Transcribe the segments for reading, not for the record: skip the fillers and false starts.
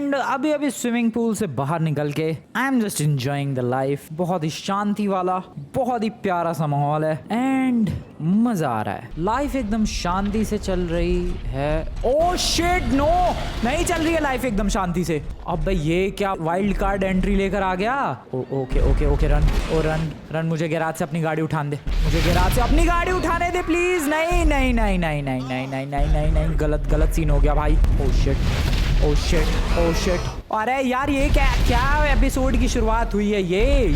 And अभी अभी swimming pool से बाहर निकल के I am just enjoying the life. बहुत ही शांति वाला, बहुत ही प्यारा सा माहौल है एंड मजा आ रहा है। लाइफ एकदम शांति से चल रही है। ओह शिट नो, नहीं चल रही है लाइफ एकदम शांति से। अब ये क्या वाइल्ड कार्ड एंट्री लेकर आ गया। ओके ओके ओके रन, ओ रन रन, मुझे गैराज से अपनी गाड़ी उठाने दे, मुझे गैराज से अपनी गाड़ी उठाने दे प्लीज। नहीं नहीं नहीं नहीं नहीं नहीं नहीं नहीं नहीं नहीं, गलत गलत सीन हो गया भाई। Oh shit oh shit oh shit. अरे यार ये क्या क्या एपिसोड की शुरुआत हुई है ये।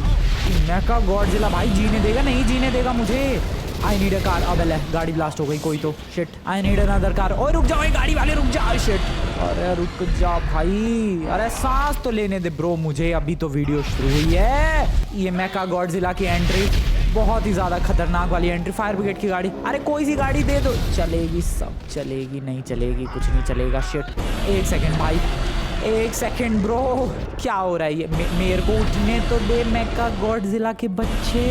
मेका गॉडजिला भाई जीने देगा नहीं जीने देगा मुझे। I need a car. अब गाड़ी ब्लास्ट हो गई कोई तो। Shit I need another car. ओए रुक जाओ गाड़ी वाले रुक जाओ। शिट अरे रुक जा भाई, अरे सांस तो लेने दे ब्रो मुझे, अभी तो वीडियो शुरू हुई है। ये मेका गॉडजिला की एंट्री बहुत ही ज्यादा खतरनाक वाली एंट्री। फायर ब्रिगेड की गाड़ी, अरे कोई सी गाड़ी दे दो। चलेगी सब चलेगी, नहीं चलेगी कुछ नहीं चलेगा। शिट एक सेकेंड भाई, एक सेकेंड ब्रो, क्या हो रहा है ये। मेरे को उठने तो दे मेका गॉडजिला के बच्चे।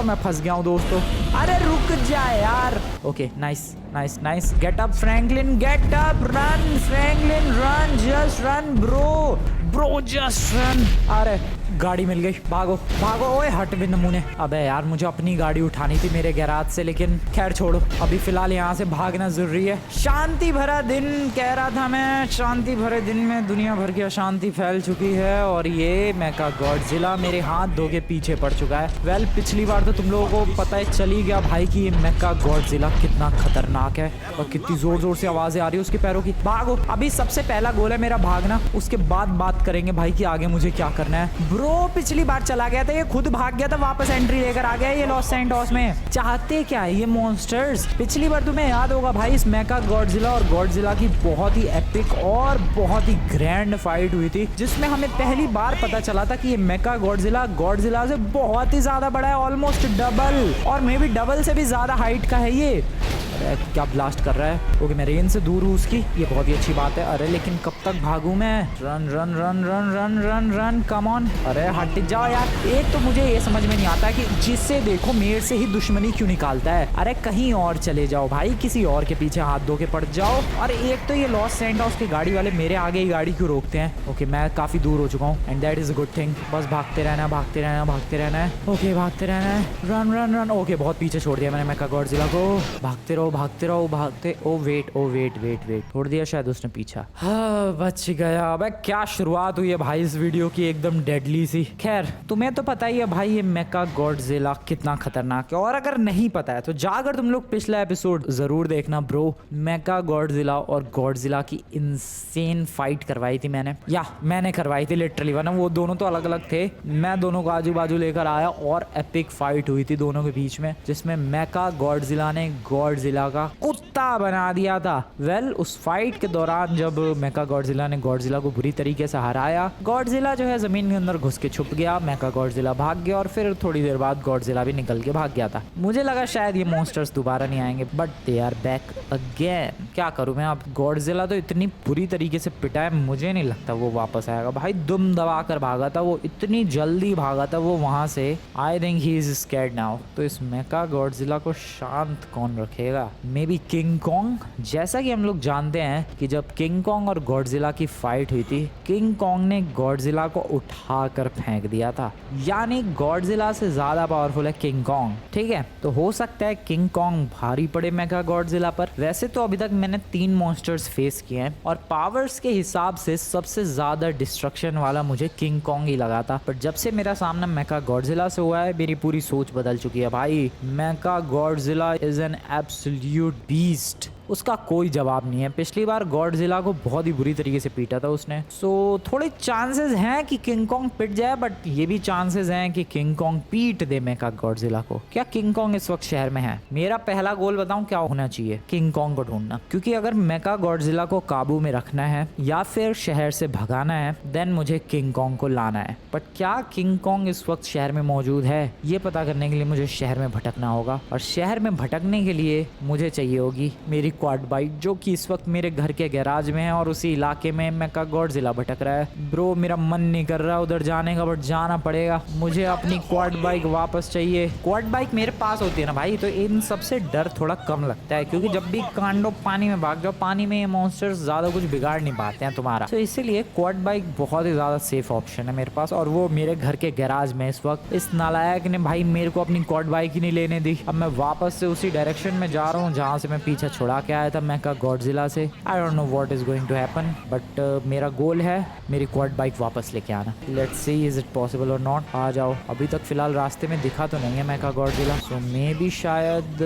मैं फंस गया हूँ दोस्तों। अरे रुक जा यार। Okay nice nice nice. Get up Franklin, get up, run Franklin run, just run bro bro just run. अरे गाड़ी मिल गई, भागो भागो। ओए हट भी नमूने। अबे यार मुझे अपनी गाड़ी उठानी थी मेरे गैराज से, लेकिन खैर छोड़ो, अभी फिलहाल यहाँ से भागना जरूरी है। शांति भरा दिन कह रहा था मैं, शांति भरे दिन में दुनिया भर की अशांति फैल चुकी है और ये मेका गॉडजिला मेरे हाथ धो के पीछे पड़ चुका है। वेल पिछली बार तो तुम लोगों को पता है चल ही गया भाई कि ये मेका गॉडजिला कितना खतरनाक है और कितनी जोर जोर से आवाजें आ रही है उसके पैरों की। भागो, अभी सबसे पहला गोल है मेरा भागना, उसके बाद बात करेंगे भाई कि आगे मुझे क्या करना है। ब्रो पिछली बार चला गया था, ये खुद भाग गया था, वापस एंट्री लेकर आ गया ये लॉस सैंटोस में। चाहते क्या है ये मॉन्स्टर्स। पिछली बार तुम्हें याद होगा भाई इस मेका गॉडजिला और गॉडजिला की बहुत ही एपिक और बहुत ही ग्रैंड फाइट हुई थी, जिसमें हमें पहली बार पता चला था कि ये मेका गॉडजिला गॉडजिला से बहुत ही ज्यादा बड़ा है, ऑलमोस्ट डबल और मे बी डबल से भी ज्यादा हाइट का है ये। अरे क्या ब्लास्ट कर रहा है। ओके मैं रेंज से दूर हूँ उसकी, ये बहुत ही अच्छी बात है। अरे लेकिन कब तक भागूं मैं। Run run run run run run run come on. अरे हट जाओ यार। एक तो मुझे ये समझ में नहीं आता कि जिससे देखो मेरे से ही दुश्मनी क्यों निकालता है। अरे कहीं और चले जाओ भाई, किसी और के पीछे हाथ धो के पड़ जाओ। और एक तो ये लॉस सैंटोस की गाड़ी वाले मेरे आगे ही गाड़ी क्यों रोकते हैं। ओके मैं काफी दूर हो चुका हूँ and that is a good thing. बस भागते रहना भागते रहना भागते रहना है। ओके भागते रहना है। Run run run. ओके बहुत पीछे छोड़ दिया मैंने मेका गॉडजिला को। भागते रहो भागते रहो भागते। ओ वेट वेट वेट छोड़ दिया शायद उसने पीछा। हाँ बच गया। अब क्या शुरुआत हुई है भाई इस वीडियो की, एकदम डेडली सी। खैर तुम्हें तो पता ही है भाई ये मेका गॉडजिला कितना खतरनाक है, और अगर नहीं पता है तो जाकर तुम लोग पिछला एपिसोड जरूर देखना ब्रो। मेका गॉडजिला और गॉडजिला की इंसेन फाइट करवाई थी मैंने करवाई थी लिटरली, वरना वो दोनों तो अलग अलग थे। मैं दोनों को आजू बाजू लेकर आया और एपिक फाइट हुई थी दोनों के बीच में, जिसमें मेका गॉडजिला ने गॉडजिला का कुत्ता बना दिया था। वेल उस फाइट के दौरान जब मेका गॉडजिला ने गॉडजिला को बुरी तरीके से हराया, गॉडजिला जो है जमीन के अंदर घुस के छुप गया, मेका गॉडजिला भाग गया और फिर थोड़ी देर बाद गॉडजिला भी निकल के भाग गया था। मुझे लगा शायद ये मॉन्स्टर्स दोबारा नहीं आएंगे, but they are back again. क्या करूं मैं अब। गॉडजिला तो इतनी बुरी तरीके से पिटा है, मुझे नहीं लगता वो वापस आएगा भाई। दुम दबा कर भागा था वो, इतनी जल्दी भागा था वो वहां से। I think he is scared now. तो इस मेका गॉडजिला को शांत कौन रखेगा। May be king Kong. जैसा कि हम लोग जानते हैं कि जब किंग कॉन्ग और गॉडजिला की फाइट हुई थी, किंग कॉन्ग ने गॉडजिला को उठाकर फेंक दिया था, यानी गॉडजिला से ज्यादा पावरफुल है किंग कॉन्ग। ठीक है, तो हो सकता है किंग कॉन्ग भारी पड़े मेका गॉडजिला पर। वैसे तो अभी तक मैंने 3 मॉन्स्टर्स फेस किए हैं और पावर्स के हिसाब से सबसे ज्यादा डिस्ट्रक्शन वाला मुझे किंग कॉन्ग ही लगा था, पर जब से मेरा सामना मेका गॉडजिला से हुआ है मेरी पूरी सोच बदल चुकी है भाई। Mecha Godzilla is an absolute beast, उसका कोई जवाब नहीं है। पिछली बार गॉडजिला को बहुत ही बुरी तरीके से पीटा था उसने, सो थोड़े चांसेस हैं कि किंग कॉन्ग पिट जाए, बट ये भी चांसेस हैं कि किंग कॉन्ग पीट दे मेका गॉडजिला को। क्या किंग कॉन्ग इस वक्त शहर में है? मेरा पहला गोल बताऊं क्या होना चाहिए? किंग कॉन्ग को ढूंढना, क्योंकि अगर मेका गॉडजिला को काबू में रखना है या फिर शहर से भगाना है, देन मुझे किंग कॉन्ग को लाना है। बट क्या किंग कॉन्ग इस वक्त शहर में मौजूद है? ये पता करने के लिए मुझे शहर में भटकना होगा, और शहर में भटकने के लिए मुझे चाहिए होगी मेरी क्वाड बाइक जो कि इस वक्त मेरे घर के गैराज में है और उसी इलाके में मेका गॉडजिला भटक रहा है। ब्रो मेरा मन नहीं कर रहा उधर जाने का, बट जाना पड़ेगा। मुझे अपनी क्वाड बाइक वापस चाहिए। क्वाड बाइक मेरे पास होती है ना भाई, तो इन सबसे डर थोड़ा कम लगता है, क्योंकि जब भी कांडो पानी में भाग जाओ, पानी में ये मॉन्स्टर्स ज्यादा कुछ बिगाड़ नहीं पाते हैं तुम्हारा। तो इसीलिए क्वाड बाइक बहुत ही ज्यादा सेफ ऑप्शन है मेरे पास, और वो मेरे घर के गैराज में इस वक्त। इस नालायक ने भाई मेरे को अपनी क्वाड बाइक ही नहीं लेने दी। अब मैं वापस से उसी डायरेक्शन में जा रहा हूँ जहाँ से मैं पीछे छुड़ा के आया था मेका गॉडजिला से। I don't know what is going to happen, but मेरा गोल है मेरी क्वाड बाइक वापस लेके आना। Let's see is it possible और नॉट। आ जाओ। अभी तक फिलहाल रास्ते में दिखा तो नहीं है मेका गॉडजिला, सो मे बी शायद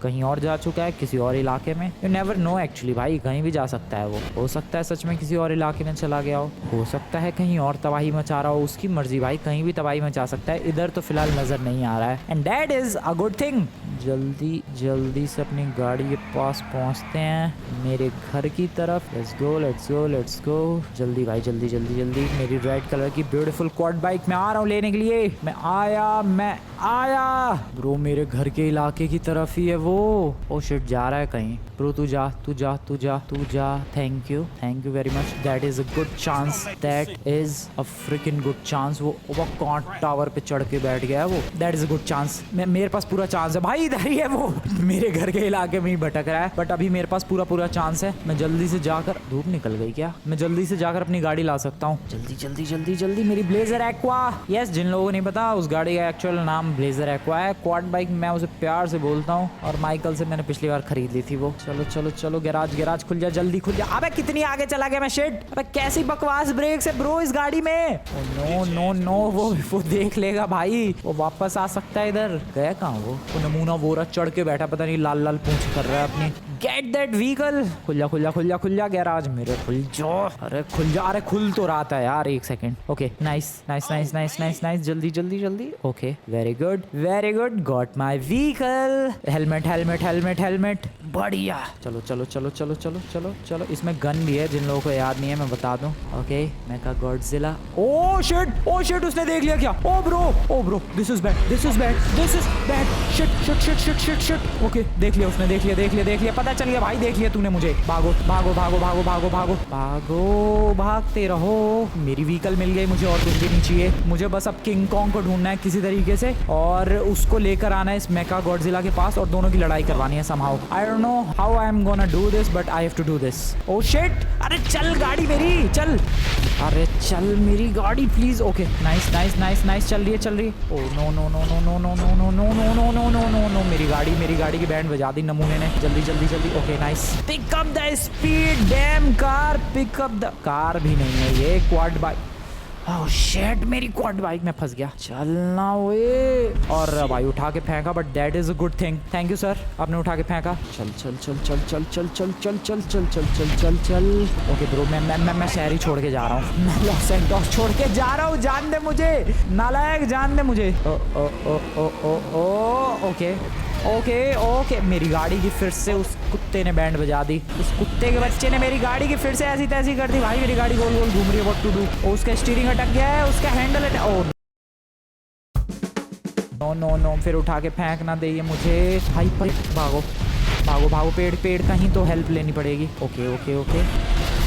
कहीं और जा चुका है, किसी और इलाके में। यू नेवर नो एक्चुअली भाई, कहीं भी जा सकता है वो। हो सकता है सच में किसी और इलाके में चला गया हो सकता है कहीं और तबाही मचा रहा हो। उसकी मर्जी भाई, कहीं भी तबाही मचा सकता है। इधर तो फिलहाल नजर नहीं आ रहा है, and that is a good thing. जल्दी जल्दी से अपनी गाड़ी के पास पहुंचते हैं, मेरे घर की तरफ। Let's go let's go let's गो। जल्दी भाई, जल्दी जल्दी जल्दी। मेरी रेड कलर की ब्यूटीफुल क्वाड बाइक मैं आ रहा हूँ लेने के लिए। मैं आया ब्रो, मेरे घर के इलाके की तरफ ही है वो। ओ शिट, जा रहा है कहीं। ब्रो तू जा तू जा तू जा तू जा। Thank you very much. That is a good chance, that is a fricking good chance. वो कौन टावर पे चढ़ के बैठ गया है वो। That is a good chance. मेरे पास पूरा चांस है भाई। इधर ही है वो, मेरे घर के इलाके में ही भटक रहा है, बट अभी मेरे पास पूरा चांस है। मैं जल्दी से जाकर, धूप निकल गई क्या? मैं जल्दी से जाकर अपनी गाड़ी ला सकता हूँ। जल्दी जल्दी जल्दी जल्दी। मेरी ब्लेजर एक्वा। यस, जिन लोगों को नहीं पता, उस गाड़ी का एक्चुअल नाम ब्लेजर एक्वा है। क्वाड बाइक मैं उसे प्यार से बोलता हूँ, और माइकल से मैंने पिछली बार खरीद ली थी वो। चलो चलो चलो, गैराज खुल जा, जल्दी खुल जा। अबे कितनी आगे चला गया मैं, शिट। अबे कैसी बकवास ब्रेक्स है ब्रो इस गाड़ी में। नो नो नो, वो देख लेगा भाई, वो वापस आ सकता है इधर। गया कहाँ वो नमूना? वो रहा चढ़ के बैठा, पता नहीं लाल लाल पूंछ कर रहा है अपनी। Get that vehicle. खुल जा खुल जा खुल जा खुल जा गैराज मेरे, खुल जा। अरे खुल जा, अरे खुल तो रहा था यार, एक second. Okay nice nice nice nice nice nice. जल्दी जल्दी जल्दी। Okay very good got my vehicle. Helmet helmet helmet helmet, बढ़िया। चलो चलो चलो चलो चलो चलो चलो। इसमें गन भी है, जिन लोगों को याद नहीं है मैं बता दूं। Okay mecha Godzilla. Oh shit, उसने देख लिया क्या? Oh bro this is bad shit. Okay देख लिया उसने, देख लिया पता चल गया भाई, देख लिया तूने मुझे। भागो भागते रहो। मेरी व्हीकल मिल गई मुझे, और कुछ भी नहीं चाहिए मुझे। बस अब किंग कॉन्ग को ढूंढना है किसी तरीके से, और उसको लेकर आना है इस मेका गॉडजिला के पास, और दोनों की लड़ाई करवानी है somehow. I don't know how I am gonna do this, but I have to do this. Oh shit, अरे चल गाड़ी मेरी, चल। अरे चल मेरी गाड़ी please. Okay nice nice nice nice, चल रही है। Oh no no no no no no no no no no no no no no no, मेरी गाड़ी की बैंड बजा दी नमूने ने। जल्दी जल्दी जल्दी। Okay nice. Pick up the speed damn car, pick up the car भी नहीं है ये, क्वाड बाइक। ओह शिट, मेरी क्वाड बाइक में फंस गया। चलना वे। और भाई उठा के फेंका, but that is a good thing. Thank you sir, आपने उठा के फेंका। चल चल चल चल चल चल चल चल चल चल चल चल चल चल। ओके ब्रो, मैं शहर ही छोड़ के जा रहा हूँ। मैं लॉस एंजल्स छोड़ के जा रहा हूँ, जान दे मुझे नालायक, जान दे मुझे। ओ ओ ओ ओ ओ ओ ओके ओके। मेरी गाड़ी की फिर से उस कुत्ते ने बैंड बजा दी। उस कुत्ते के बच्चे ने मेरी गाड़ी की फिर से ऐसी तैसी कर दी भाई। मेरी गाड़ी गोल गोल घूम रही है, व्हाट टू डू। उसका स्टीयरिंग अटक गया है, उसका हैंडल ओह नो, फिर उठा के फेंक ना दे ये मुझे भाई। भागो, पेड़ कहीं तो हेल्प लेनी पड़ेगी। ओके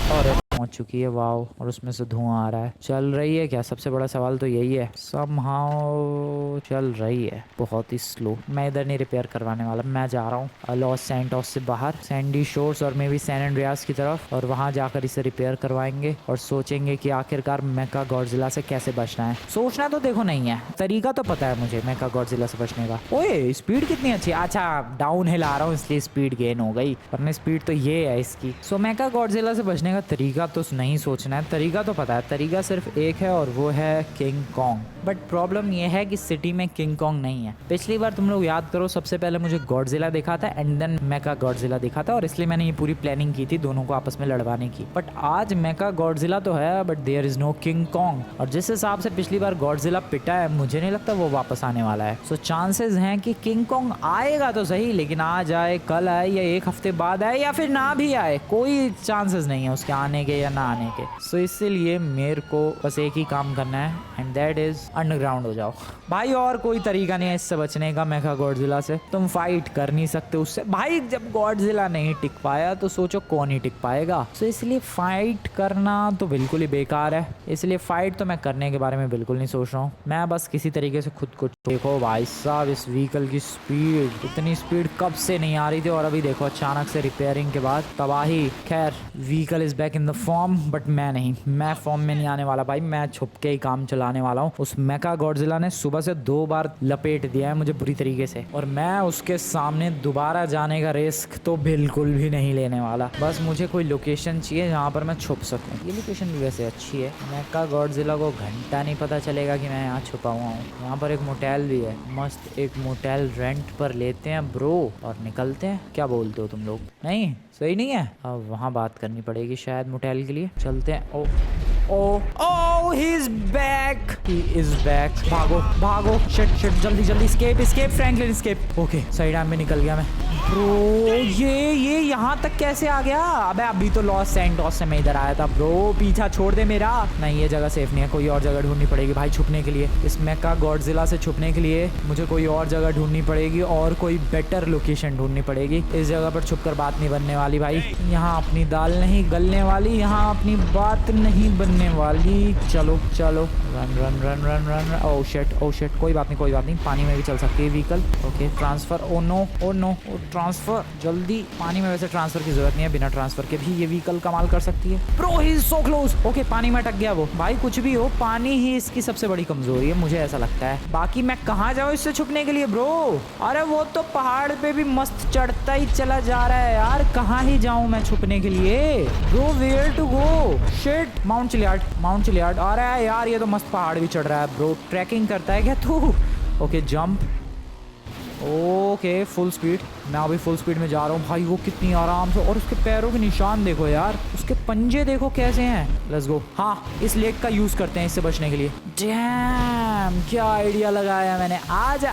और पहुंच चुकी है, वाओ। और उसमें से धुआं आ रहा है। चल रही है क्या? सबसे बड़ा सवाल तो यही है। समहाउ चल रही है, बहुत ही स्लो। मैं इधर नहीं रिपेयर करवाने वाला, मैं जा रहा हूँ लॉस सैंटोस से बाहर, सैंडी शोर्स और मे बी सैन एंड्रियास की तरफ, और वहां जाकर इसे रिपेयर करवाएंगे और सोचेंगे कि आखिरकार मेका गॉडजिला से कैसे बचना है। सोचना तो देखो नहीं है, तरीका तो पता है मुझे मेका गॉडजिला से बचने का। ओए स्पीड कितनी अच्छी है। अच्छा डाउन हिल आ रहा हूँ इसलिए स्पीड गेन हो गई, वरना स्पीड तो ये है इसकी। सो मेका गॉडजिला से बचने का तरीका तो नहीं सोचना है, तरीका तो पता है। तरीका सिर्फ एक है, और वो है किंग कॉन्ग। बट प्रॉब्लम ये है कि सिटी में किंग कॉन्ग नहीं है। पिछली बार तुम लोग याद करो, सबसे पहले मुझे गॉडजिला दिखा था एंड देन मेका गॉडजिला दिखा था, और इसलिए मैंने ये पूरी प्लानिंग की थी दोनों को आपस में लड़वाने की। बट आज मेका गॉडजिला तो है, but there is no King Kong. और जिस हिसाब से पिछली बार गॉडजिला पिटा है, मुझे नहीं लगता वो वापस आने वाला है। सो चांसेस हैं कि किंग कॉन्ग आएगा तो सही, लेकिन आज आए, कल आए, या एक हफ्ते बाद आए, या फिर ना भी आए, कोई चांसेस नहीं है उसके आने के के या नहाने के। सो इसीलिए मेरे को बस एक ही काम करना है एंड दैट इज अंडरग्राउंड हो जाओ भाई। और कोई तरीका नहीं है इससे बचने का मेगा गॉडजिला से। तुम फाइट कर नहीं सकते उससे भाई। जब गॉडजिला नहीं टिक पाया तो सोचो कौन ही टिक पाएगा। सो इसलिए फाइट करना तो बिल्कुल ही बेकार है। इसलिए फाइट तो मैं करने के बारे में बिल्कुल नहीं सोच रहा हूँ। मैं बस किसी तरीके से खुद को देखो भाई साहब, इस व्हीकल की स्पीड, इतनी स्पीड कब से नहीं आ रही थी और अभी देखो अचानक से रिपेयरिंग के बाद तबाही। खैर vehicle is back in the form, but मैं नहीं, मैं फॉर्म में नहीं आने वाला भाई। मैं छुप के ही काम चलाने वाला हूँ। उस मेगा गॉडजिला ने सुबह से 2 बार लपेट दिया है मुझे बुरी तरीके से, और मैं उसके सामने दोबारा जाने का रिस्क तो बिल्कुल भी नहीं लेने वाला। बस मुझे कोई लोकेशन चाहिए जहाँ पर मैं छुप सकूँ। ये लोकेशन भी वैसे अच्छी है। मेगा गॉडजिला को घंटा नहीं पता चलेगा कि मैं यहाँ छुपा हुआ हूँ। यहाँ पर एक मोटेल भी है, मस्त एक मोटेल रेंट पर लेते हैं ब्रो और निकलते हैं। क्या बोलते हो तुम लोग? नहीं सही नहीं है? अब वहाँ बात करनी पड़ेगी शायद मोटेल के लिए। चलते हैं। Oh oh oh he is back, he is back. भागो भागो, शिट शिट, जल्दी जल्दी, escape escape Franklin escape. Okay सही टाइम में निकल गया मैं ब्रो। ये यहाँ तक कैसे आ गया? अबे अभी तो लॉस सैंटोस से मैं इधर आया था ब्रो। पीछा छोड़ दे मेरा। नहीं ये जगह सेफ नहीं है, कोई और जगह ढूंढनी पड़ेगी भाई छुपने के लिए। इस मेगा गॉडजिला से छुपने के लिए मुझे कोई और जगह ढूंढनी पड़ेगी और कोई बेटर लोकेशन ढूंढनी पड़ेगी। इस जगह पर छुपकर बात नहीं बनने वाली भाई। यहाँ अपनी दाल नहीं गलने वाली, यहाँ अपनी बात नहीं बनने वाली। चलो चलो, run run run run run. Oh shit, कोई बात नहीं, पानी में भी चल सकती है vehicle. Okay transfer. Oh no, transfer जल्दी। पानी में वैसे ट्रांसफर की जरूरत नहीं है, बिना ट्रांसफर के भी ये व्हीकल कमाल कर सकती है। Bro he is so close. Okay पानी में अटक गया वो। भाई कुछ भी हो, पानी ही इसकी सबसे बड़ी कमजोरी है, मुझे ऐसा लगता है। बाकी मैं कहाँ जाऊँ इससे छुपने के लिए ब्रो? अरे वो तो पहाड़ पे भी मस्त चढ़ता ही चला जा रहा है यार। कहाँ ही जाऊँ मैं छुपने के लिए bro? Where to go? Shit, mount Chiliad. अरे यार ये तो मस्त पहाड़ भी चढ़ रहा है ब्रो। ट्रैकिंग करता है क्या तू? Okay jump. Okay full speed, मैं अभी फुल स्पीड में जा रहा हूँ भाई। वो कितनी आराम से, और उसके पैरों के निशान देखो यार, उसके पंजे देखो कैसे हैं। Let's go. हाँ इस लेक का यूज करते हैं इससे बचने के लिए। डैम क्या आइडिया लगाया मैंने। आज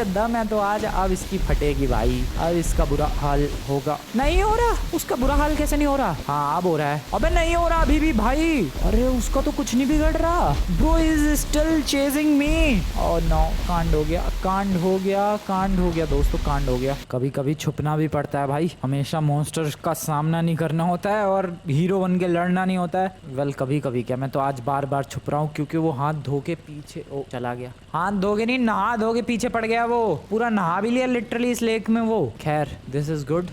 दम है तो आज अब इसकी फटेगी भाई। अब इसका बुरा हाल होगा। नहीं हो रहा उसका बुरा हाल। कैसे नहीं हो रहा? हाँ अब हो रहा है। अबे नहीं हो रहा अभी भी भाई। अरे उसका तो कुछ नहीं बिगड़ रहा। Bro is still chasing me. Oh no, कांड हो गया दोस्तों, कांड हो गया। कभी कभी छुपना भी पड़ता है भाई। हमेशा मॉन्स्टर्स का सामना नहीं करना होता है और हीरो बन के लड़ना नहीं होता है। वेल कभी कभी क्या, मैं तो आज बार बार छुप रहा हूँ क्योंकि वो हाथ धो के पीछे चला गया। हाथ धोके नहीं, नहा धो के पीछे पड़ गया। वो पूरा नहा भी लिया लिटरली इस लेक में वो। खैर दिस इज गुड।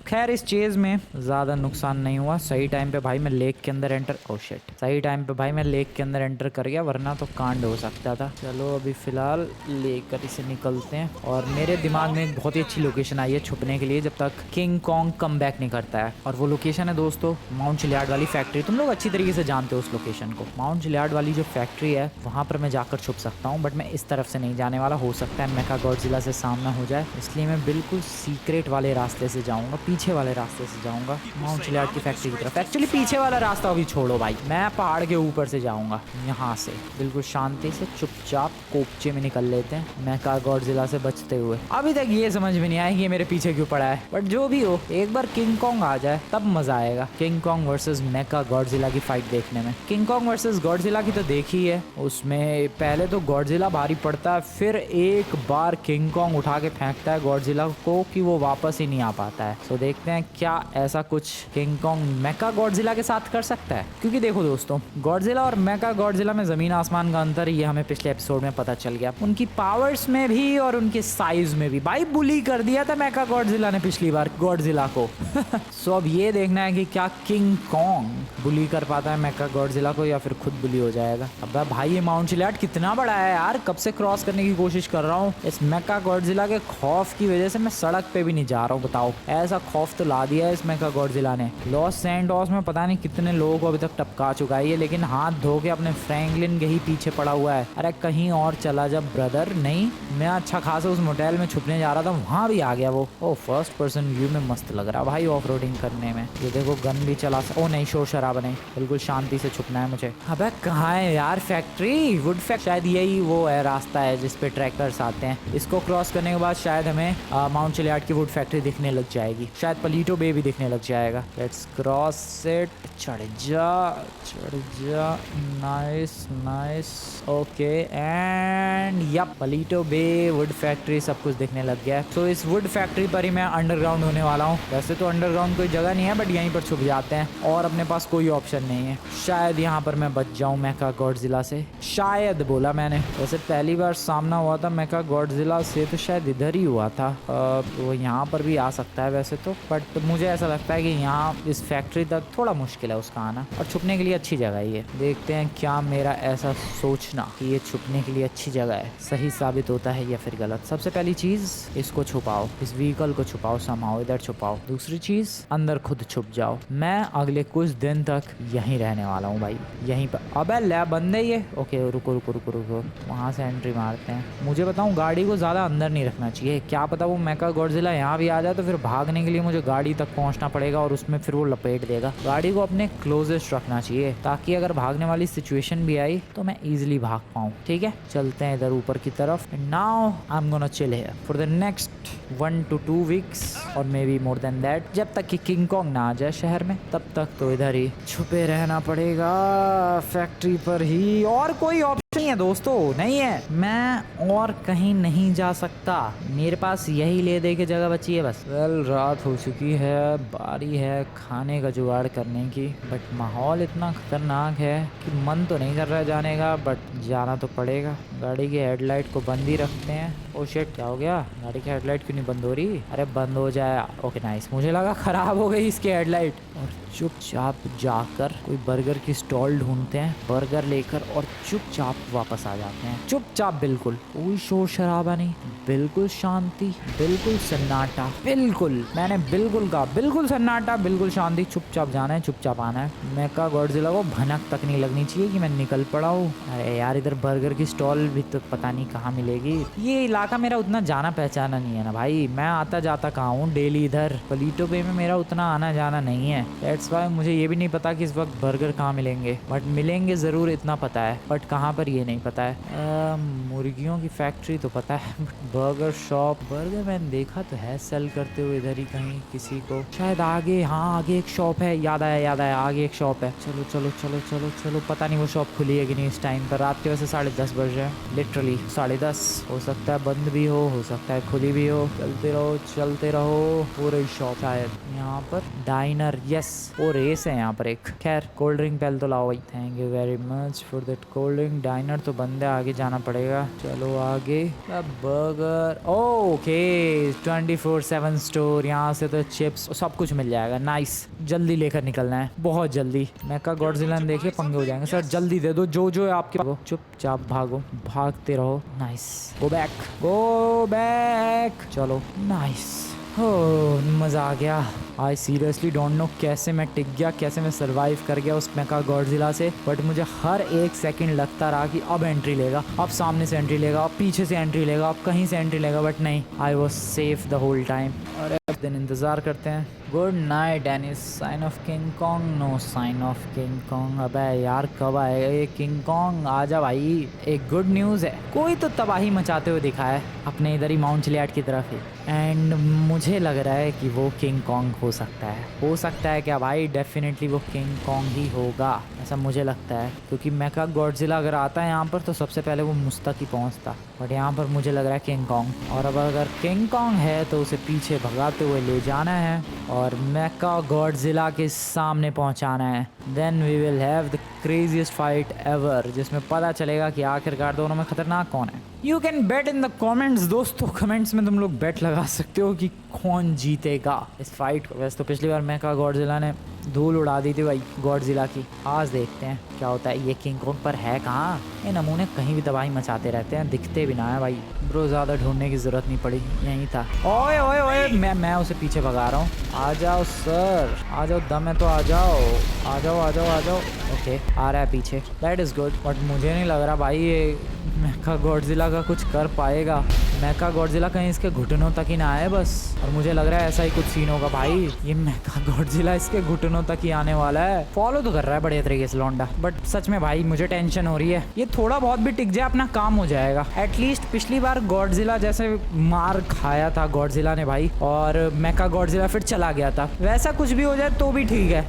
खैर इस चेज में ज्यादा नुकसान नहीं हुआ। सही टाइम पे भाई मैं लेक के अंदर एंटर कर गया, वरना तो कांड हो सकता था। चलो अभी फिलहाल लेकर इसे निकलते हैं। और मेरे दिमाग में एक बहुत ही अच्छी लोकेशन आई है छुपने के लिए जब तक किंग कॉन्ग कम बैक नहीं करता है। और वो लोकेशन है दोस्तों माउंट चिलियार्ड वाली फैक्ट्री। तुम लोग अच्छी तरीके से जानते हो उस लोकेशन को। माउंट चिलियार्ड वाली जो फैक्ट्री है वहाँ पर मैं जाकर छुप सकता हूँ, बट मैं इस तरफ से नहीं जाने वाला। हो सकता है मेगा गॉडजिला से सामना हो जाए, इसलिए मैं बिल्कुल सीक्रेट वाले रास्ते से जाऊँगा, पीछे वाले रास्ते से जाऊँगा माउंट चिलियार्ड की फैक्ट्री की तरफ। एक्चुअली पीछे वाला रास्ता अभी छोड़ो भाई, मैं पहाड़ के ऊपर से जाऊँगा। यहाँ से बिल्कुल शांति से चुपचाप कोपचे में निकल लेते हैं मेगा गॉडजिला से बचते हुए। अभी तक ये समझ में नहीं आया कि ये मेरे पीछे क्यों पड़ा है, बट जो भी हो एक बार किंग कॉन्ग आ जाए तब मजा आएगा। King Kong versus mega Godzilla की फाइट देखने में। किंग कॉन्ग वर्सेस गॉडजिला की तो देखी है, उसमें पहले तो गॉडजिला भारी पड़ता है, फिर एक बार किंग कॉन्ग उठा के फेंकता है गॉडजिला को कि वो वापस ही नहीं आ पाता है। तो देखते हैं क्या ऐसा कुछ किंग कॉन्ग मेगा गॉडजिला के साथ कर सकता है। क्योंकि देखो दोस्तों, गॉडजिला और मेगा गॉडजिला में जमीन आसमान का अंतर, ये हमें पिछले एपिसोड में पता चल गया। उनकी पावर्स में भी और उनके साइज में भी। भाई बुली कर दिया था मेगा गॉडजिला ने पिछली बार गॉडजिला को। सो अब ये देखना है कि क्या किंग कॉन्ग बुली कर पाता है मेगा गॉडजिला को या फिर खुद बुली हो जाएगा। अब भाई ये माउंट चिलियार्ड कितना बड़ा है यार, कब से क्रॉस करने की कोशिश कर रहा हूँ। इस मेगा गॉडजिला के खौफ की वजह से मैं सड़क पे भी नहीं जा रहा हूँ। बताओ, ऐसा खौफ तो ला दिया है इस मेगा गॉडजिला ने। लॉस सैंटोस में पता नहीं कितने लोगों को अभी तक टपका चुका है ये, लेकिन हाथ धो के अपने फ्रैंकलिन के ही पीछे पड़ा हुआ है। अरे कहीं और चला जा ब्रदर। नहीं, मैं अच्छा खासा उस मोटेल में छुपने जा रहा था, वहां भी आ गया वो। ओ फर्स्ट पर्सन व्यू में मस्त लग रहा भाई ऑफ रोडिंग करने में। ये देखो गन भी चला ओ नहीं शोर शराबा नहीं, बिल्कुल शांति से छुपना है मुझे। अबे कहाँ है यार फैक्ट्री? वुड फैक्ट्री शायद यही वो है रास्ता है जिसपे ट्रैकर्स आते हैं। इसको क्रॉस करने के बाद शायद हमें माउंट चिलियार्ड की वुड फैक्ट्री दिखने लग जाएगी, शायद पलीटो बे भी दिखने लग जाएगा। Let's cross it. चढ़ जा। Nice nice okay and yup Paleto Bay wood factory सब कुछ दिखने लग गया है। तो इस वुड फैक्ट्री पर ही मैं अंडरग्राउंड होने वाला हूँ। वैसे तो अंडरग्राउंड कोई जगह नहीं है बट यहीं पर छुप जाते हैं और अपने पास कोई ऑप्शन नहीं है। शायद यहाँ पर मैं बच जाऊँ मेका गॉडजिला से, शायद बोला मैंने। वैसे पहली बार सामना हुआ था मेका गॉडजिला से तो शायद इधर ही हुआ था। वो यहाँ पर भी आ सकता है वैसे तो, बट मुझे ऐसा लगता है कि यहाँ इस फैक्ट्री तक थोड़ा मुश्किल है उसका आना और छुपने के लिए अच्छी जगह है ये। देखते हैं क्या मेरा ऐसा सोचना कि ये छुपने के लिए अच्छी जगह है सही साबित होता है या फिर गलत। सबसे पहली चीज इसको छुपाओ, इस व्हीकल को छुपाओ, समाओ इधर छुपाओ। दूसरी चीज अंदर खुद छुप जाओ। मैं अगले कुछ दिन तक यहीं रहने वाला हूँ भाई, यहीं पर। अबे ले बंदे ये। ओके रुको रुको रुको रुको, वहाँ से एंट्री मारते हैं। मुझे बताऊँ गाड़ी को ज़्यादा अंदर नहीं रखना चाहिए, क्या पता वो मेका गॉडजिला यहाँ भी आ जाए तो फिर भागने के लिए मुझे गाड़ी तक पहुँचना पड़ेगा और उसमें फिर वो लपेट देगा। गाड़ी को अपने क्लोजेस्ट रखना चाहिए ताकि अगर भागने वाली सिचुएशन भी आई तो मैं इजिली भाग पाऊँ। ठीक है चलते हैं इधर ऊपर की तरफ। Now I am gonna chill here for the next 1 to 2 weeks और may be more than that. जब तक कि किंग कॉन्ग ना आ जाए शहर में तब तक तो इधर ही छुपे रहना पड़ेगा फैक्ट्री पर ही। और कोई ऑप्शन नहीं है दोस्तों, नहीं है। मैं और कहीं नहीं जा सकता, मेरे पास यही ले दे के जगह बची है बस। वेल रात हो चुकी है, बारी है खाने का जुगाड़ करने की, बट माहौल इतना खतरनाक है कि मन तो नहीं कर रहा है जाने का बट जाना तो पड़ेगा। गाड़ी की हेडलाइट को बंद ही रखते हैं। ओ शिट क्या हो गया? गाड़ी की हेडलाइट क्यों नहीं बंद हो रही? अरे बंद हो जाए। ओके नाइस, मुझे लगा खराब हो गई इसकी हेडलाइट। और चुपचाप जाकर कोई बर्गर की स्टॉल ढूंढते हैं, बर्गर लेकर और चुपचाप वापस आ जाते हैं। चुपचाप बिल्कुल, कोई शोर शराबा नहीं, बिल्कुल शांति, बिल्कुल सन्नाटा। बिल्कुल मैंने बिल्कुल कहा, बिल्कुल सन्नाटा, बिल्कुल शांति। चुपचाप जाना है, चुपचाप आना है। मेका गॉडजिला को भनक तक नहीं लगनी चाहिए कि मैं निकल पड़ा हूँ। अरे यार इधर बर्गर की स्टॉल भी तो पता नहीं कहाँ मिलेगी। ये इलाका मेरा उतना जाना पहचाना नहीं है ना भाई, मैं आता जाता कहाँ हूँ डेली। इधर पलीटो बे में मेरा उतना आना जाना नहीं है, दैट्स व्हाई मुझे ये भी नहीं पता कि इस वक्त बर्गर कहाँ मिलेंगे। बट मिलेंगे ज़रूर इतना पता है, बट कहाँ पर ये नहीं पता है। मुर्गियों की फैक्ट्री तो पता है बट बर्गर शॉप, बर्गर मैंने देखा तो है सेल करते हुए इधर ही कहीं किसी को, शायद आगे। हाँ आगे एक शॉप है, याद आया आगे एक शॉप है। चलो चलो चलो चलो चलो, पता नहीं वो शॉप खुली है कि नहीं इस टाइम पर। रात के वैसे 10:30 बज रहे हैं, लिटरली 10:30। हो सकता है बंद भी हो सकता है खुली भी हो। चलते रहो पूरी शॉप। शायद यहाँ पर डाइनर, यस वो रेस है यहाँ पर एक। खैर कोल्ड ड्रिंक पहले तो लाओ भाई। Thank you very much for that cold drink. Dinar तो बंद है, आगे जाना पड़ेगा। चलो आगे। बर्गर ओके 24/7 स्टोर, यहाँ से तो चिप्स सब कुछ मिल जाएगा। नाइस, जल्दी लेकर निकलना है, बहुत जल्दी। मेका गॉडजिला ने देखे पंगे हो जाएंगे। सर जल्दी दे दो जो है आपके। भागो चुपचाप भागो, भागते रहो। Nice, go back. चलो नाइस, ओह मज़ा आ गया। आई सीरियसली डोंट नो कैसे मैं टिक गया, कैसे मैं सरवाइव कर गया उस मेका गॉडजिला से। बट मुझे हर एक सेकंड लगता रहा कि अब एंट्री लेगा, अब सामने से एंट्री लेगा, अब पीछे से एंट्री लेगा, अब कहीं से एंट्री लेगा। बट नहीं, I was safe the whole time. और दिन इंतज़ार करते हैं। Good night Dennis. Sign off King Kong, no sign off King Kong. अबे यार कब आएगा ये किंग कॉन्ग? आजा भाई। एक गुड न्यूज़ है, कोई तो तबाही मचाते हुए दिखा है अपने इधर ही माउंट चिलियार्ड की तरफ ही। एंड मुझे लग रहा है कि वो किंग कॉन्ग हो सकता है। हो सकता है क्या भाई? डेफिनेटली वो किंग कॉन्ग ही होगा, ऐसा मुझे लगता है। क्योंकि मेका गॉडजिला अगर आता है यहाँ पर तो सबसे पहले वो मुझ तक ही पहुँचता। बट यहाँ पर मुझे लग रहा है किंग कॉन्ग। और अब अगर किंग कॉन्ग है तो उसे पीछे भगाते हुए ले जाना है और मेका गॉडजिला के सामने पहुँचाना है। Then we will have the craziest fight ever, जिसमें पता चलेगा कि आखिरकार दोनों में खतरनाक कौन है। You can bet in the comments दोस्तों, कमेंट्स में तुम लोग बेट लगा सकते हो कि कौन जीतेगा इस फाइट को। वैसे तो पिछली बार मेका गॉडजिला ने धूल उड़ा दी थी भाई गॉडजिला की। आज देखते हैं क्या होता है। ये किंग कॉन्ग पर है कहाँ? ये नमूने कहीं भी तबाही मचाते रहते हैं, दिखते भी ना है भाई। ब्रो ज़्यादा ढूंढने की ज़रूरत नहीं पड़ी, यहीं था। ओए ओए ओए, मैं उसे पीछे भगा रहा हूँ। आ जाओ सर, आ जाओ, दम है तो आ जाओ, आ जाओ आ जाओ आ जाओ। ओके, आ रहा है पीछे, दैट इज़ गुड। बट मुझे नहीं लग रहा भाई ये मेका गॉडजिला का कुछ कर पाएगा। मेका गॉडजिला कहीं इसके घुटनों तक ही ना आए बस, और मुझे लग रहा है ऐसा ही कुछ सीन होगा भाई। ये मेका गॉडजिला इसके घुटनों तक ही आने वाला है। फॉलो तो कर रहा है बढ़िया तरीके से लौंडा, बट सच में भाई मुझे टेंशन हो रही है। ये थोड़ा बहुत भी टिक जाए अपना काम हो जाएगा। एटलीस्ट पिछली बार गॉडजिला जैसे मार खाया था गॉडजिला ने भाई, और मेका गॉडजिला फिर चला गया था, वैसा कुछ भी हो जाए तो भी ठीक है।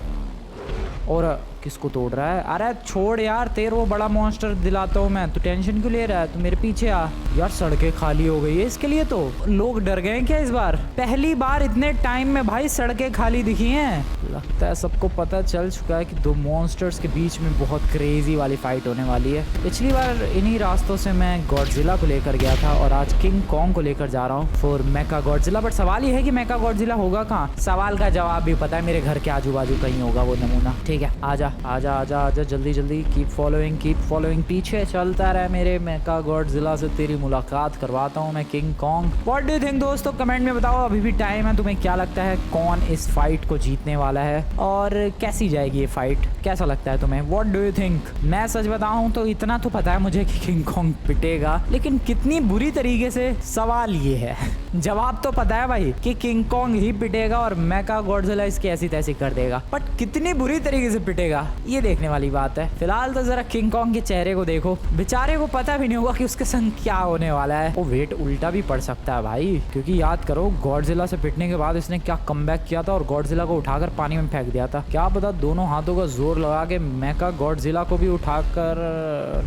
और किसको तोड़ रहा है? अरे छोड़ यार, तेरे वो बड़ा मॉन्स्टर दिलाता हूँ मैं, तू टेंशन क्यों ले रहा है? तू मेरे पीछे आ यार। सड़कें खाली हो गई है इसके लिए, तो लोग डर गए हैं क्या इस बार? पहली बार इतने टाइम में भाई सड़कें खाली दिखी हैं। लगता है सबको पता चल चुका है कि दो मॉन्स्टर्स के बीच में बहुत क्रेजी वाली फाइट होने वाली है। पिछली बार इन्हीं रास्तों से मैं गॉडजिला को लेकर गया था, और आज किंग कॉन्ग को लेकर जा रहा हूँ फॉर मेका गॉडजिला। बट सवाल ये है कि मेका गॉडजिला होगा कहाँ? सवाल का जवाब भी पता है, मेरे घर के आजू बाजू कहीं होगा वो नमूना। ठीक है, आजा आजा आजा आजा, जल्दी जल्दी, कीप फॉलोइंग, पीछे चलता रहे मेरे। मेका गॉडजिला से तेरी मुलाकात करवाता हूँ मैं, king Kong. What do you think दोस्तों? कमेंट में बताओ, अभी भी टाइम है। तुम्हें क्या लगता है कौन इस फाइट को जीतने वाला है, और कैसी जाएगी ये फाइट? कैसा लगता है तुम्हें? What do you think? मैं सच बताऊं तो इतना तो पता है मुझे कि किंग कॉन्ग पिटेगा, लेकिन कितनी बुरी तरीके से, सवाल ये है। जवाब तो पता है भाई कि किंग कॉन्ग ही पिटेगा और मेका गॉडजिला इसकी ऐसी तैसी कर देगा, बट कितनी बुरी तरीके से पिटेगा ये देखने वाली बात है। फिलहाल तो जरा किंग कॉन्ग के चेहरे को देखो, बेचारे को पता भी नहीं होगा कि उसके संग क्या होने वाला है। वो वेट उल्टा भी पड़ सकता है भाई, क्योंकि याद करो गॉडजिला से पिटने के बाद इसने क्या कमबैक किया था और गॉडजिला को उठाकर पानी में फेंक दिया था। क्या पता दोनों हाथों का जोर लगा के मेका गॉडजिला को भी उठाकर,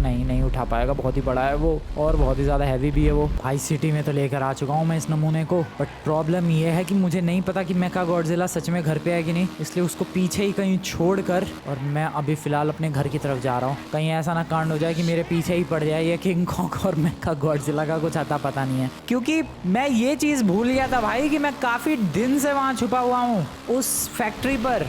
नहीं उठा पाएगा, बहुत ही बड़ा है वो और बहुत ही ज्यादा हैवी भी है वो। भाई सिटी में तो लेकर आ चुका हूँ मैं इस नमूने को, बट प्रॉब्लम ये है कि मुझे नहीं पता कि मेका गॉडजिला सच में घर पे है कि नहीं, इसलिए उसको पीछे ही कहीं छोड़कर और मैं अभी फिलहाल अपने घर की तरफ जा रहा हूँ। कहीं ऐसा ना कांड हो जाए कि मेरे पीछे ही पड़ जाए ये किंग कॉन्ग और मेका गॉडजिला का कुछ आता पता नहीं है, क्योंकि मैं ये चीज भूल गया था भाई कि मैं काफी दिन से वहां छुपा हुआ हूँ उस फैक्ट्री पर,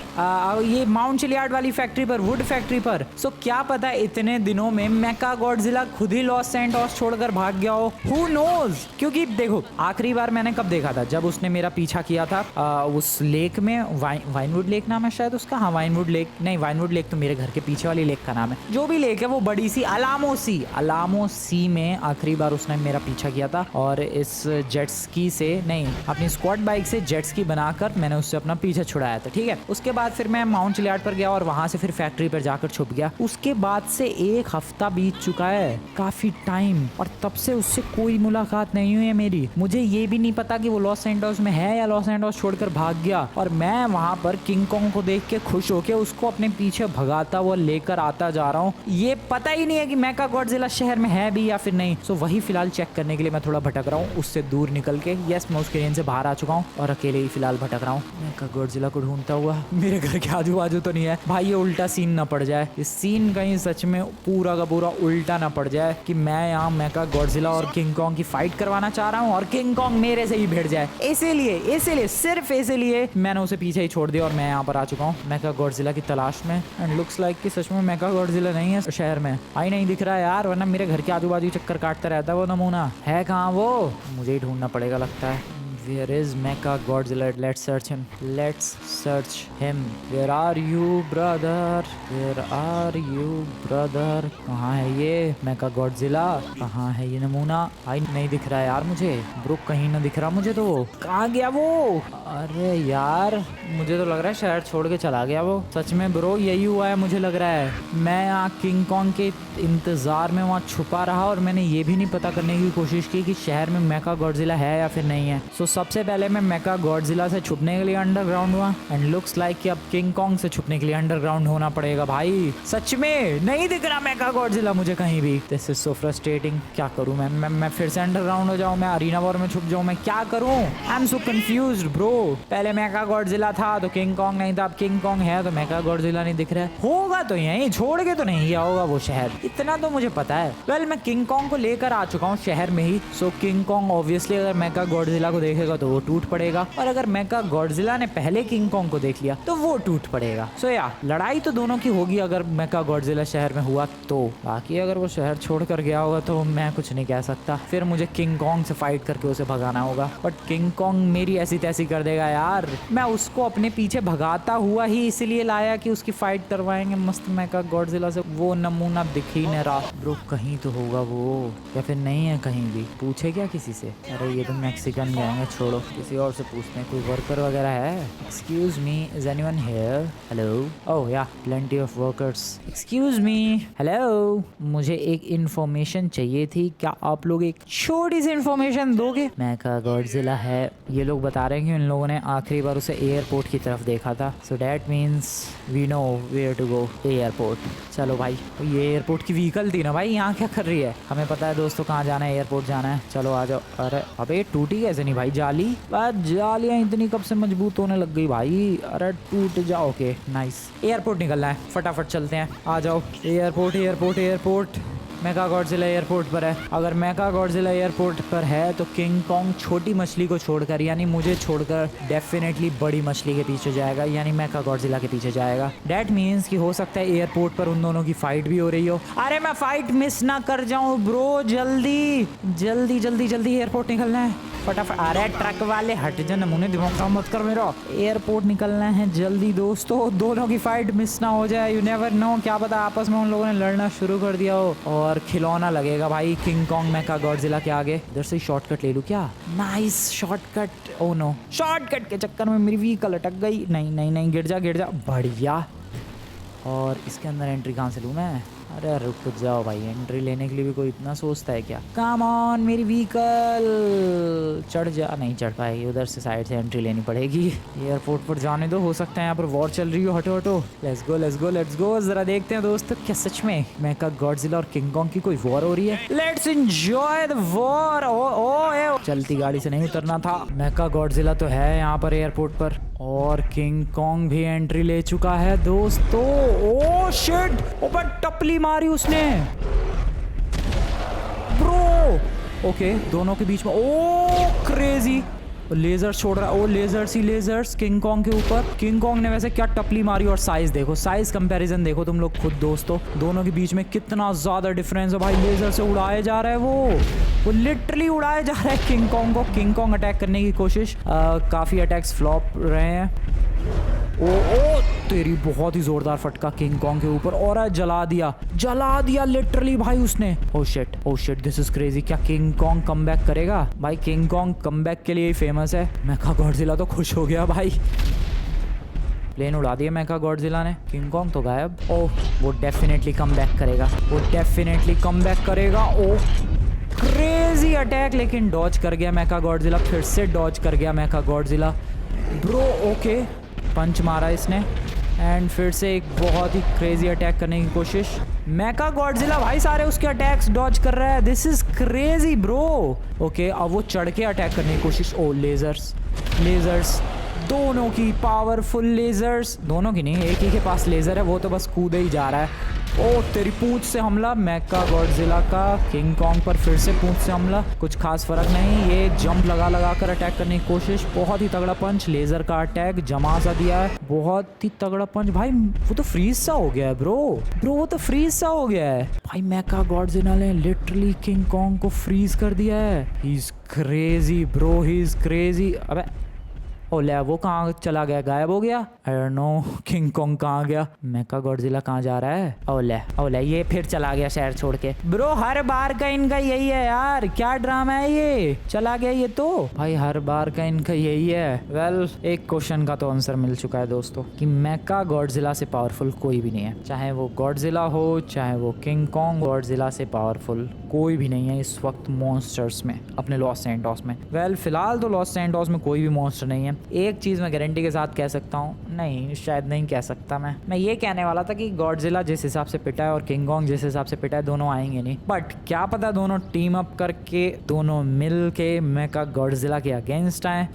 ये माउंट चिलियार्ड वाली फैक्ट्री पर, वुड फैक्ट्री पर। सो क्या पता इतने दिनों में मेका गॉडजिला खुद ही लॉस सैंटोस छोड़कर भाग गया हो, हु नोज। क्योंकि देखो आखिरी बार मैंने कब देखा था, जब उसने मेरा पीछा किया था उस लेक में, वाइनवुड लेक नाम है शायद उसका, हाँ वाइनवुड लेक, नहीं वाइनवुड लेक तो मेरे घर के पीछे वाली लेक का नाम है। जो भी लेक है वो बड़ी सी अलामो सी में आखिरी बार उसने मेरा पीछा किया था, और इस जेट स्की से, नहीं अपनी स्क्वाड बाइक से जेट स्की बनाकर मैंने उससे अपना पीछे छुड़ाया था। ठीक है, उसके बाद फिर मैं माउंट चिलियार्ड पर गया और वहां से फिर फैक्ट्री पर जाकर छुप गया। उसके बाद से 1 हफ्ता बीत चुका है, काफी टाइम, और तब से उससे कोई मुलाकात नहीं हुई है मेरी। मुझे ये भी नहीं पता कि वो लॉस सैंटोस में है या लॉस सैंटोस छोड़कर भाग गया, और मैं वहां पर किंग कॉन्ग को देख के खुश होके उसको अपने पीछे भगाता हुआ लेकर आता जा रहा हूँ। ये पता ही नहीं है कि मेका गॉडजिला शहर में है भी या फिर नहीं। सो वही फिलहाल चेक करने के लिए मैं थोड़ा भटक रहा हूँ, उससे दूर निकल के। यस, मैं उसके रेंज से बाहर आ चुका हूँ और अकेले ही फिलहाल भटक रहा हूँ मेका गॉडजिला को ढूंढता हुआ। मेरे घर के आजू बाजू तो नहीं है भाई, ये उल्टा सीन ना पड़ जाए, इस सीन कहीं सच में पूरा का पूरा उल्टा ना पड़ जाए कि मैं यहाँ मेका गॉडजिला और किंग कॉन्ग की फाइट करवाना चाह रहा हूँ और किंग कॉन्ग मेरे से ही भिड़ जाए। इसीलिए सिर्फ इसीलिए मैंने उसे पीछे ही छोड़ दिया और मैं यहाँ पर आ चुका हूँ मेका गॉडजिला की तलाश में। एंड लुक्स लाइक कि सच में मेका गॉडजिला नहीं है शहर में, आई नहीं दिख रहा है यार, वरना मेरे घर के आजू बाजू चक्कर काटता रहता है वो नमूना। है कहाँ वो? मुझे ही ढूंढना पड़ेगा लगता है। Where is Mecha Godzilla? Let's search him. Let's search him. Where are you, brother? Where are you, brother? कहाँ है ये Mecha Godzilla? कहाँ है ये नमूना? आई नहीं दिख रहा है यार मुझे। ब्रो कहीं ना दिख रहा मुझे तो। कहाँ गया वो? अरे यार मुझे तो लग रहा है शहर छोड़ के चला गया वो। सच में ब्रो यही हुआ है मुझे लग रहा है। मैं यहाँ किंग कॉन्ग के इंतजार में वहाँ छुपा रहा और मैंने ये भी नहीं पता करने की कोशिश की कि शहर में मेका गॉडजिला है या फिर नहीं है। सो सबसे पहले मैं मेका गॉडजिला से छुपने के लिए अंडरग्राउंड हुआ एंड लुक्स लाइक कि अब किंग कॉन्ग से छुपने के लिए अंडरग्राउंड होना पड़ेगा भाई। सच में नहीं दिख रहा मेका गॉडजिला मुझे कहीं भी। This is so frustrating. क्या करूं मैं फिर से अंडरग्राउंड हो जाऊं, मैं अरीना वॉर में छुप जाऊं, मैं क्या करूं? I am so confused bro. पहले मेका गॉडजिला था तो किंग कॉन्ग नहीं था, अब किंग कॉन्ग है तो मेका गॉडजिला नहीं दिख रहा है। होगा तो यहीं, छोड़ के तो नहीं गया होगा वो शहर, इतना तो मुझे पता है। वेल मैं किंग कॉन्ग को लेकर आ चुका हूँ शहर में ही। सो किंग कॉन्ग ऑब्वियसली अगर मेका गॉडजिला को देखेगा देखेगा तो वो टूट पड़ेगा, और अगर मेका गॉडजिला ने पहले किंग कॉन्ग को देख लिया तो वो टूट पड़ेगा। सो या लड़ाई तो दोनों की होगी अगर मेका गॉडजिला शहर में हुआ तो। बाकी अगर वो शहर छोड़ कर गया होगा तो मैं कुछ नहीं कह सकता, फिर मुझे किंग कॉन्ग से फाइट करके उसे भगाना होगा। बट किंग कॉन्ग मेरी ऐसी तैसी कर देगा यार, मैं उसको अपने पीछे भगाता हुआ ही इसीलिए लाया कि उसकी फाइट करवाएंगे मस्त मेका गॉडजिला से। वो नमूना दिख ही नहीं रहा ब्रो, कहीं तो होगा वो, या फिर नहीं है कहीं भी। पूछे क्या किसी से? अरे ये तो मैक्सिकन जाएंगे, छोड़ो किसी और से पूछते हैं। कोई वर्कर वगैरह है? Excuse me, is anyone here? Hello? Oh yeah, plenty of workers. Excuse me, hello, मुझे एक इन्फॉर्मेशन चाहिए थी, क्या आप लोग एक छोटी सी इन्फॉर्मेशन दोगे? मेका गॉडजिला है, ये लोग बता रहे हैं कि उन लोगों ने आखिरी बार उसे एयरपोर्ट की तरफ देखा था। So that means we know where to go, airport. चलो भाई, ये एयरपोर्ट की व्हीकल थी ना भाई, यहाँ क्या कर रही है? हमें पता है दोस्तों कहाँ जाना है, एयरपोर्ट जाना है। चलो आ जाओ। अरे अबे टूटी कैसे नहीं भाई जाली? जालियाँ इतनी कब से मजबूत होने लग गई भाई? अरे टूट जाओ। ओके नाइस, एयरपोर्ट निकलना है, फटाफट चलते हैं। आ जाओ, एयरपोर्ट एयरपोर्ट एयरपोर्ट। मेका गॉडजिला एयरपोर्ट पर है। अगर मेका गॉडजिला एयरपोर्ट पर है तो किंग कॉन्ग छोटी मछली को छोड़कर, यानी मुझे छोड़कर, डेफिनेटली बड़ी मछली के पीछे जाएगा, यानी मेका गॉडजिला के पीछे जाएगा। डेट मीन्स कि हो सकता है एयरपोर्ट पर उन दोनों की फाइट भी हो रही हो। अरे मैं फाइट मिस ना कर जाऊं ब्रो, जल्दी जल्दी जल्दी जल्दी एयरपोर्ट निकलना है फटाफट। अरे ट्रक वाले हट जा, नमूने दिमाग काम मत कर मेरा। एयरपोर्ट निकलना है जल्दी दोस्तों, दोनों की फाइट मिस ना हो जाए। यू नेवर नो, क्या पता आपस में उन लोगों ने लड़ना शुरू कर दिया हो और खिलौना लगेगा भाई किंग कॉन्ग मेका गॉडजिला के आगे। इधर से शॉर्टकट ले लूं क्या? Nice shortcut. Oh no, shortcut के चक्कर में मेरी व्हीकल अटक गई। नहीं नहीं नहीं, गिर जा गिर जा, बढ़िया। और इसके अंदर एंट्री कहाँ से लूँ मैं? अरे रुक जाओ भाई, एंट्री लेने के लिए भी कोई इतना सोचता है क्या? कम ऑन मेरी व्हीकल, चढ़ जा। नहीं चढ़ पाएगी, उधर से साइड से एंट्री लेनी पड़ेगी। एयरपोर्ट पर जाने दो, हो सकता है यहाँ पर वॉर चल रही हो। हटो हटो, let's go let's go let's go. जरा देखते हैं दोस्तों, क्या सच में मेका गॉडजिला और किंग कॉन्ग की कोई वॉर हो रही है? Let's enjoy the war. Oh चलती गाड़ी से नहीं उतरना था। मेका गॉडजिला तो है यहाँ पर एयरपोर्ट पर, और किंग कॉन्ग भी एंट्री ले चुका है दोस्तों। ओ शिट, ऊपर टपली मारी उसने ब्रो। ओके, दोनों के बीच में, ओ क्रेजी, लेजर छोड़ रहा है। ओ लेजर्स ही लेजर्स किंग कॉन्ग के ऊपर। किंग कॉन्ग ने वैसे क्या टपली मारी, और साइज देखो, साइज कंपैरिजन देखो तुम लोग खुद दोस्तों, दोनों के बीच में कितना ज्यादा डिफरेंस है भाई। लेजर से उड़ाए जा रहा है वो लिटरली उड़ाए जा रहा है किंग कॉन्ग को। किंग कॉन्ग अटैक करने की कोशिश, काफी अटैक्स फ्लॉप रहे हैं। ओ तेरी, बहुत ही जोरदार फटका किंग कॉन्ग के ऊपर, और जला दिया लिटरली भाई उसने। Oh shit this is crazy. क्या किंग कॉन्ग कमबैक करेगा? भाई किंग कॉन्ग कमबैक के लिए ही फेमस है। मेका गॉडजिला तो खुश हो गया भाई, प्लेन उड़ा दिया मेका गॉडजिला ने। किंग कॉन्ग तो गायब। ओ वो डेफिनेटली कमबैक करेगा, ओ क्रेजी अटैक, लेकिन डॉज कर गया मेका गॉडजिला, फिर से डॉज कर गया मेका गॉडजिला ब्रो। ओके, पंच मारा इसने, एंड फिर से एक बहुत ही क्रेजी अटैक करने की कोशिश। मेका गॉडजिला भाई सारे उसके अटैक्स डॉज कर रहा है। This is crazy bro. Okay, अब वो चढ़ के अटैक करने की कोशिश। ओ लेजर्स दोनों की पावरफुल लेजर्स, दोनों की नहीं, एक ही के पास लेजर है, वो तो बस कूदे ही जा रहा है। ओ तेरी पूंछ से हमला मेका गॉडजिला का किंग कॉन्ग पर, फिर से पूंछ से हमला, कुछ खास फर्क नहीं। ये जंप लगा कर अटैक करने की कोशिश, बहुत ही तगड़ा पंच, लेजर का अटैक जमा सा दिया है, बहुत ही तगड़ा पंच भाई। वो तो फ्रीज सा हो गया है ब्रो, वो तो फ्रीज सा हो गया है भाई। मेका गॉडजिला ने लिटरली किंग कॉन्ग को फ्रीज कर दिया है। He is crazy bro, he is crazy. अबे ओले, वो कहाँ चला गया, गायब हो गया? आई डोंट नो किंग कॉन्ग कहाँ गया, मेका गॉडजिला कहाँ जा रहा है? ओले ये फिर चला गया शहर छोड़ के। ब्रो हर बार का इनका यही है यार, क्या ड्रामा है ये, चला गया ये तो भाई, हर बार का इनका यही है। वेल, एक क्वेश्चन का तो आंसर मिल चुका है दोस्तों कि मेका गॉडजिला से पावरफुल कोई भी नहीं है, चाहे वो गॉडजिला हो चाहे वो किंग कॉन्ग। गॉडजिला से पावरफुल कोई भी नहीं है इस वक्त मॉन्स्टर्स में, अपने लॉस सैंटोस में। वेल, फिलहाल तो लॉस सैंटोस में कोई भी मॉन्स्टर नहीं है। एक चीज मैं गारंटी के साथ कह सकता हूँ, नहीं शायद नहीं कह सकता, मैं ये कहने वाला था कि गॉडजिला जिस हिसाब से पिटा है और किंग कॉन्ग जिस हिसाब से पिटा है, दोनों आएंगे नहीं। बट क्या पता दोनों टीम अप करके, दोनों मिल के मेका गॉडजिला के अगेंस्ट आए।